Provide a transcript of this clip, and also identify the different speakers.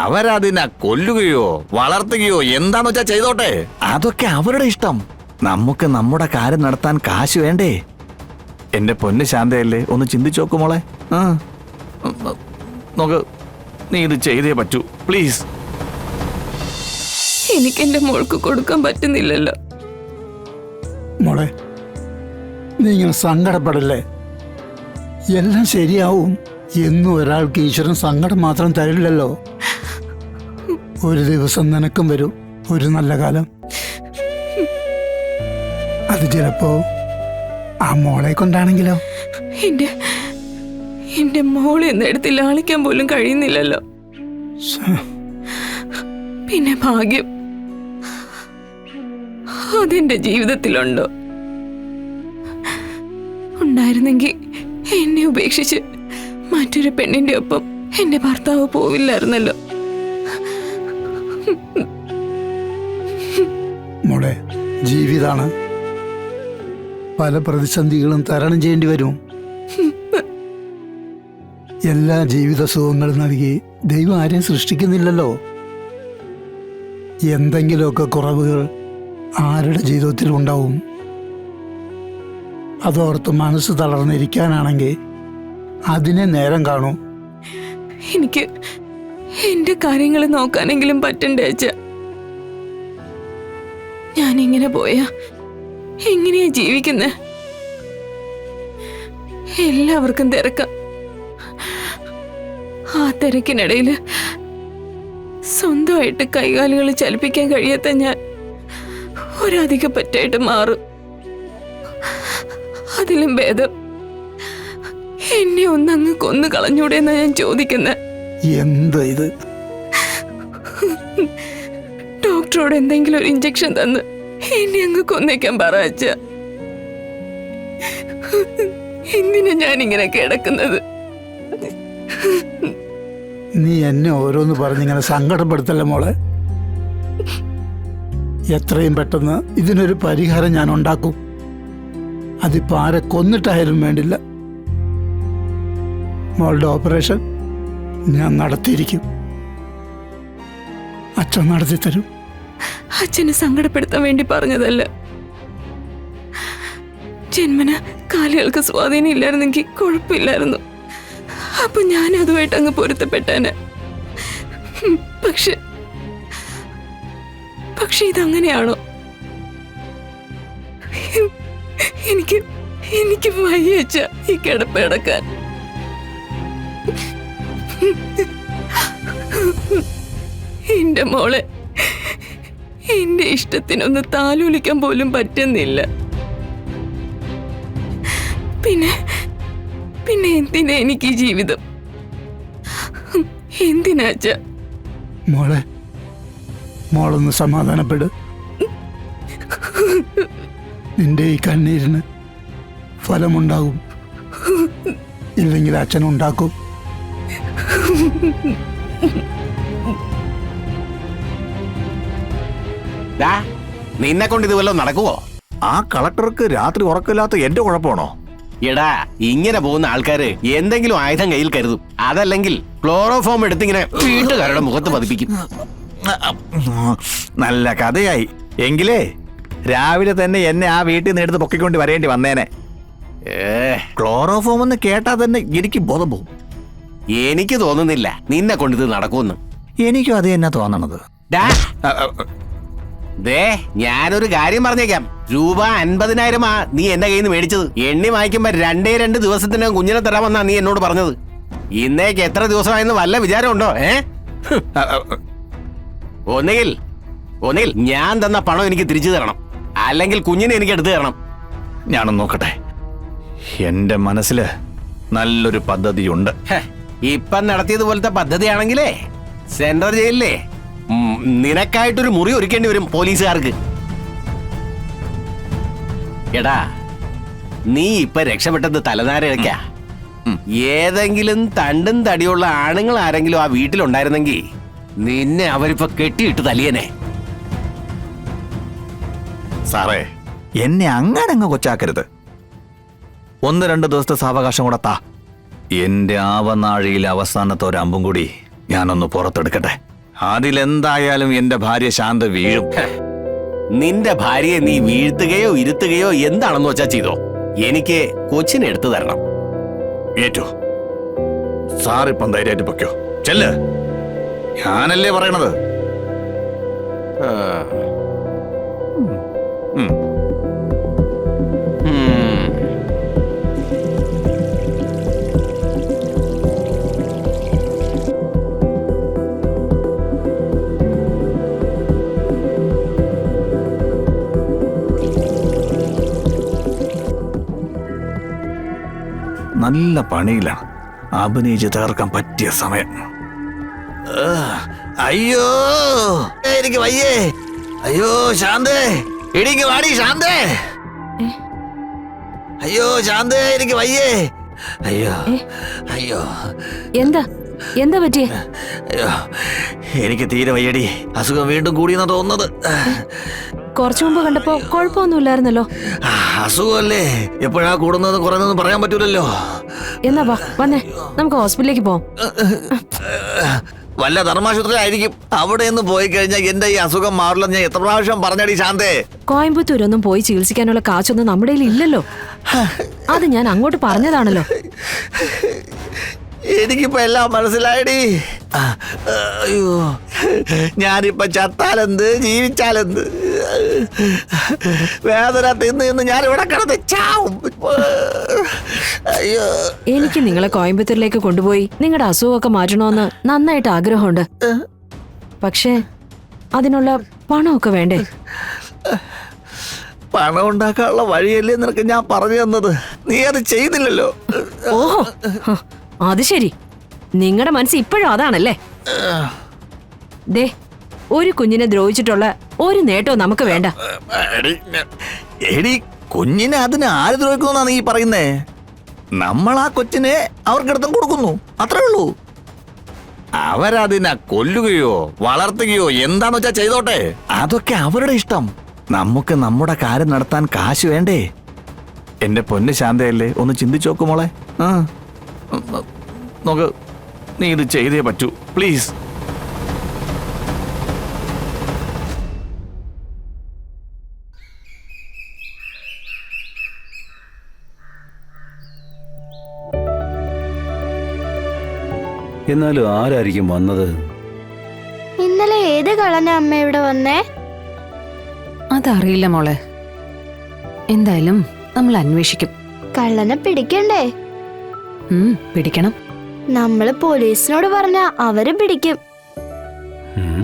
Speaker 1: അവരതിനെ കൊല്ലുകയോ വളർത്തുകയോ എന്താന്ന് വെച്ചാ ചെയ്തോട്ടെ. അതൊക്കെ അവരുടെ ഇഷ്ടം. നമുക്ക് നമ്മുടെ കാര്യം നടത്താൻ കാശ് വേണ്ടേ? എന്റെ പൊന്ന് ശാന്തയല്ലേ, ഒന്ന് ചിന്തിച്ചു നോക്കു മോളെ. നോക്ക്, നീ ഇത് ചെയ്തേ പറ്റൂ പ്ലീസ്.
Speaker 2: എനിക്ക് എന്റെ മോൾക്ക് കൊടുക്കാൻ പറ്റുന്നില്ലല്ലോ.
Speaker 3: മോളെ, നീ ഇങ്ങനെ സങ്കടപ്പെടല്ലേ. എല്ലാം ശരിയാവും. എന്നും ഒരാൾക്ക് ഈശ്വരൻ സങ്കടം മാത്രം തരില്ലല്ലോ. ഒരു ദിവസം നിനക്കും വരും ഒരു നല്ല കാലം. അത് ചിലപ്പോ ആ മോളെ കൊണ്ടാണെങ്കിലോ?
Speaker 2: എന്റെ മോളെ എന്നെടുത്ത് ലാളിക്കാൻ പോലും കഴിയുന്നില്ലല്ലോ. പിന്നെ ഭാഗ്യം അതെന്റെ ജീവിതത്തിലുണ്ടോ? ഉണ്ടായിരുന്നെങ്കിൽ എന്നെ ഉപേക്ഷിച്ച് മറ്റൊരു പെണ്ണിന്റെ ഒപ്പം എന്റെ ഭർത്താവ് പോവില്ലായിരുന്നല്ലോ.
Speaker 3: മോളെ, ജീവിതാണ്. പല പ്രതിസന്ധികളും തരണം ചെയ്യേണ്ടി വരും. എല്ലാ ജീവിത സുഖങ്ങളും നൽകി ദൈവം ആരെയും സൃഷ്ടിക്കുന്നില്ലല്ലോ. എന്തെങ്കിലുമൊക്കെ കുറവുകൾ ആരുടെ ജീവിതത്തിൽ ഉണ്ടാവും. അതോർത്ത് മനസ്സ് തളർന്നിരിക്കാനാണെങ്കിൽ അതിനെ നേരം കാണൂ.
Speaker 2: എനിക്ക് എന്റെ കാര്യങ്ങൾ നോക്കാനെങ്കിലും പറ്റണ്ടേ അച്ഛ? ഞാനിങ്ങനെ പോയാ എങ്ങനെയാ ജീവിക്കുന്നെ? എല്ലാവർക്കും തിരക്കാം. ആ തിരക്കിനിടയില് സ്വന്തമായിട്ട് കൈകാലുകൾ ചലിപ്പിക്കാൻ കഴിയാത്ത ഞാൻ ഒരധിക പറ്റായിട്ട് മാറും. അതിലും ഭേദം എന്നെ ഒന്നങ്ങ് കൊന്നു കളഞ്ഞൂടെ എന്നാ ഞാൻ ചോദിക്കുന്നത്.
Speaker 3: എന്താ ഇത്?
Speaker 2: ഡോക്ടറോട് എന്തെങ്കിലും ഒരു ഇഞ്ചക്ഷൻ തന്ന് എന്നെ അങ്ങ് കൊന്നേക്കാൻ പറ അച്ഛ. എന്തിനാ ഞാനിങ്ങനെ കിടക്കുന്നത്?
Speaker 3: നീ എന്നെ ഓരോന്ന് പറഞ്ഞിങ്ങനെ സങ്കടപ്പെടുത്തല്ലേ മോളെ. എത്രയും പെട്ടെന്ന് ഇതിനൊരു പരിഹാരം ഞാൻ ഉണ്ടാക്കും. അതിപ്പോ ആരെ കൊന്നിട്ടായാലും വേണ്ടില്ല. മോളുടെ ഓപ്പറേഷൻ ഞാൻ നടത്തിയിരിക്കും. അച്ഛൻ നടത്തി തരും.
Speaker 2: അച്ഛനെ സങ്കടപ്പെടുത്താൻ വേണ്ടി പറഞ്ഞതല്ല. ജന്മന കാലുകൾക്ക് സ്വാധീനം ഇല്ലായിരുന്നെങ്കിൽ കുഴപ്പമില്ലായിരുന്നു. അപ്പൊ ഞാൻ അതുമായിട്ട് അങ്ങ് പൊരുത്തപ്പെട്ടേനെ. പക്ഷെ ഇതങ്ങനെയാണോ? എനിക്ക് വയ്യ അച്ഛ ഈ കിടപ്പ് കിടക്കാൻ. എന്റെ മോളെ എന്റെ ഇഷ്ടത്തിനൊന്ന് താലോലിക്കാൻ പോലും പറ്റുന്നില്ല. പിന്നെ എന്തിനാ എനിക്ക് ഈ ജീവിതം? എന്തിനാച്ച?
Speaker 3: മോളൊന്ന് സമാധാനപ്പെട്. നിന്റെ ഈ കണ്ണീരിന് ഫലമുണ്ടാകും. ഇല്ലെങ്കിൽ അച്ഛനുണ്ടാക്കും.
Speaker 4: നിന്നെ കൊണ്ട് ഇത് വല്ലതും നടക്കുവോ?
Speaker 1: ആ കളക്ടർക്ക് രാത്രി ഉറക്കില്ലാത്ത എന്റെ കുഴപ്പമാണോ?
Speaker 4: എടാ, ഇങ്ങനെ പോകുന്ന ആൾക്കാര് എന്തെങ്കിലും ആയുധം കയ്യിൽ കരുതും. അതല്ലെങ്കിൽ ക്ലോറോഫോം എടുത്തിങ്ങനെ വീട്ടുകാരുടെ മുഖത്ത് പതിപ്പിക്കും.
Speaker 1: നല്ല കഥയായി. എങ്കിലേ രാവിലെ തന്നെ എന്നെ ആ വീട്ടിൽ നിന്ന് എടുത്ത് പൊക്കിക്കൊണ്ട് വരേണ്ടി വന്നേനെ. ക്ലോറോഫോം എന്ന് കേട്ടാ തന്നെ എനിക്ക് ബോധം പോകും.
Speaker 4: എനിക്ക് തോന്നുന്നില്ല നിന്നെ കൊണ്ട് ഇത് നടക്കുമെന്ന്.
Speaker 1: എനിക്കും അത് തന്നെ തോന്നണത്.
Speaker 4: ദേ, ഞാനൊരു കാര്യം പറഞ്ഞേക്കാം. രൂപ 50,000 നീ എന്റെ കയ്യിൽ നിന്ന് മേടിച്ചത്. എണ്ണി വാങ്ങിക്കുമ്പോ 2 ദിവസത്തിന് കുഞ്ഞിനെ തരാമെന്നാ നീ എന്നോട് പറഞ്ഞത്. ഇന്നേക്ക് എത്ര ദിവസമായെന്ന് വല്ല വിചാരമുണ്ടോ? ഒന്നുകിൽ ഞാൻ തന്ന പണം എനിക്ക് തിരിച്ചു തരണം, അല്ലെങ്കിൽ കുഞ്ഞിനെ എനിക്ക് എടുത്തു തരണം.
Speaker 1: ഞാനൊന്ന് നോക്കട്ടെ. എന്റെ മനസ്സില് നല്ലൊരു പദ്ധതിയുണ്ട്.
Speaker 4: ഇപ്പം നടത്തിയതുപോലത്തെ പദ്ധതിയാണെങ്കിലേ സെൻട്രൽ ജയിലിലെ നിനക്കായിട്ടൊരു മുറി ഒരുക്കേണ്ടി വരും പോലീസുകാർക്ക്. എടാ, നീ ഇപ്പൊ രക്ഷപ്പെട്ടത് തലനാരിഴയ്ക്ക. ഏതെങ്കിലും തണ്ടും തടിയുള്ള ആണുങ്ങൾ ആരെങ്കിലും ആ വീട്ടിലുണ്ടായിരുന്നെങ്കിൽ നിന്നെ അവരിപ്പോ കെട്ടിയിട്ട് തലിയനെ.
Speaker 1: സാറേ, എന്നെ അങ്ങനെ കൊച്ചാക്കരുത്. 1-2 ദിവസത്തെ സാവകാശം കൂടെ താ. എന്റെ ആവനാഴിയിലെ അവസാനത്തെ ഒരമ്പും കൂടി ഞാനൊന്ന് പുറത്തെടുക്കട്ടെ. അതിലെന്തായാലും എന്റെ ഭാര്യ ശാന്ത വീഴും.
Speaker 4: നിന്റെ ഭാര്യയെ നീ വീഴ്ത്തുകയോ ഇരുത്തുകയോ എന്താണെന്ന് വെച്ചാ ചെയ്തോ. എനിക്ക് കൊച്ചിനെ എടുത്തു തരണം.
Speaker 1: ഏറ്റു സാറിപ്പം ധൈര്യമായിട്ട് പൊയ്ക്കോ. ചെല്ല്, ഞാനല്ലേ പറയണത്.
Speaker 4: ആ.
Speaker 1: ഉം.
Speaker 4: ഉം.
Speaker 1: നല്ല പണിയിലാണ്. അഭിനയിച്ച് തകർക്കാൻ പറ്റിയ സമയം. അയ്യോ എനിക്ക് വയ്യേ. അയ്യോ ശാന്തേ, ഇടിക്ക് വാടി ശാന്തേ. അയ്യോ ശാന്തേ, എനിക്ക് വയ്യേ. അയ്യോ അയ്യോ
Speaker 2: എന്താ എന്താ പറ്റിയേ?
Speaker 1: അയ്യോ എനിക്ക് തീരെ വയ്യടി. അസുഖം വീണ്ടും കൂടിയെന്നാ തോന്നുന്നത്.
Speaker 2: കുറച്ചു മുമ്പ് കണ്ടപ്പോ കുഴപ്പമൊന്നുമില്ലായിരുന്നല്ലോ.
Speaker 1: അസുഖമല്ലേ, എപ്പോഴാ കൂടുന്നത് കുറയുന്നതെന്ന് പറയാൻ പറ്റൂലല്ലോ.
Speaker 2: എന്നാ വാ, വന്നേ, നമുക്ക് ഹോസ്പിറ്റലിലേക്ക് പോവാം.
Speaker 1: വല്ല ധർമാശുപത്രി ആയിരിക്കും. അവിടെ നിന്ന് പോയി കഴിഞ്ഞാൽ എന്റെ ഈ അസുഖം മാറില്ലെന്ന് ഞാൻ എത്ര പ്രാവശ്യം പറഞ്ഞടി ശാന്തേ.
Speaker 2: കോയമ്പത്തൂരൊന്നും പോയി ചികിത്സിക്കാനുള്ള കാശൊന്നും നമ്മുടെ കയ്യിൽ ഇല്ലല്ലോ. അത് ഞാൻ അങ്ങോട്ട് പറഞ്ഞതാണല്ലോ.
Speaker 1: എനിക്കിപ്പോ എല്ലാം മനസ്സിലായടി. അയ്യോ ഞാനിപ്പോ ചത്താലെന്ത് ജീവിച്ചാലെന്ത്, വേദന തിന്ന് ഞാൻ ഇവിടെ കിടന്ന് ചാവും. അയ്യോ
Speaker 2: എനിക്ക് നിങ്ങളെ കോയമ്പത്തൂരിലേക്ക് കൊണ്ടുപോയി നിങ്ങളുടെ അസുഖമൊക്കെ മാറ്റണമെന്ന് നന്നായിട്ട് ആഗ്രഹമുണ്ട്. പക്ഷേ അതിനുള്ള പണമൊക്കെ വേണ്ടേ?
Speaker 1: പണം ഉണ്ടാക്കാനുള്ള വഴിയല്ലേ നിനക്ക് ഞാൻ പറഞ്ഞു തന്നത്. നീ അത് ചെയ്തില്ലല്ലോ.
Speaker 2: ഓഹോ, ഹ, അത് ശരി. നിങ്ങളുടെ മനസ്സ് ഇപ്പോഴും അതാണല്ലേ? ദേ, ഒരു കുഞ്ഞിനെ ദ്രോഹിച്ചിട്ടുള്ള ഒരു നേട്ടവും നമുക്ക് വേണ്ട.
Speaker 1: എടി കുഞ്ഞിനെ അതിന് ആര് ദ്രോഹിക്കുന്നാ നീ പറയുന്നേ? നമ്മൾ ആ കൊച്ചിനെ അവർക്കിടത്തും കൊടുക്കുന്നു, അത്രേ ഉള്ളൂ. അവരതിനെ കൊല്ലുകയോ വളർത്തുകയോ എന്താന്ന് വെച്ചാ ചെയ്തോട്ടെ. അതൊക്കെ അവരുടെ ഇഷ്ടം. നമുക്ക് നമ്മുടെ കാര്യം നടത്താൻ കാശ് വേണ്ടേ? എന്റെ പൊന്ന് ശാന്തയല്ലേ, ഒന്ന് ചിന്തിച്ചു നോക്ക് മോളെ. നോക്ക്, നീ ഇത് ചെയ്തേ പറ്റൂ, പ്ലീസ്.
Speaker 5: എന്നാലും ആരായിരിക്കും വന്നത്?
Speaker 6: ഇന്നലെ ഏത് കളഞ്ഞ അമ്മ ഇവിടെ വന്നേ?
Speaker 7: അതറിയില്ല മോളെ. എന്തായാലും നമ്മൾ അന്വേഷിക്കും.
Speaker 6: കള്ളനെ പിടിക്കണ്ടേ?
Speaker 7: പിടിക്കണം.
Speaker 6: നമ്മള് പോലീസിനോട് പറഞ്ഞ അവര് പിടിക്കും.
Speaker 5: ഉം.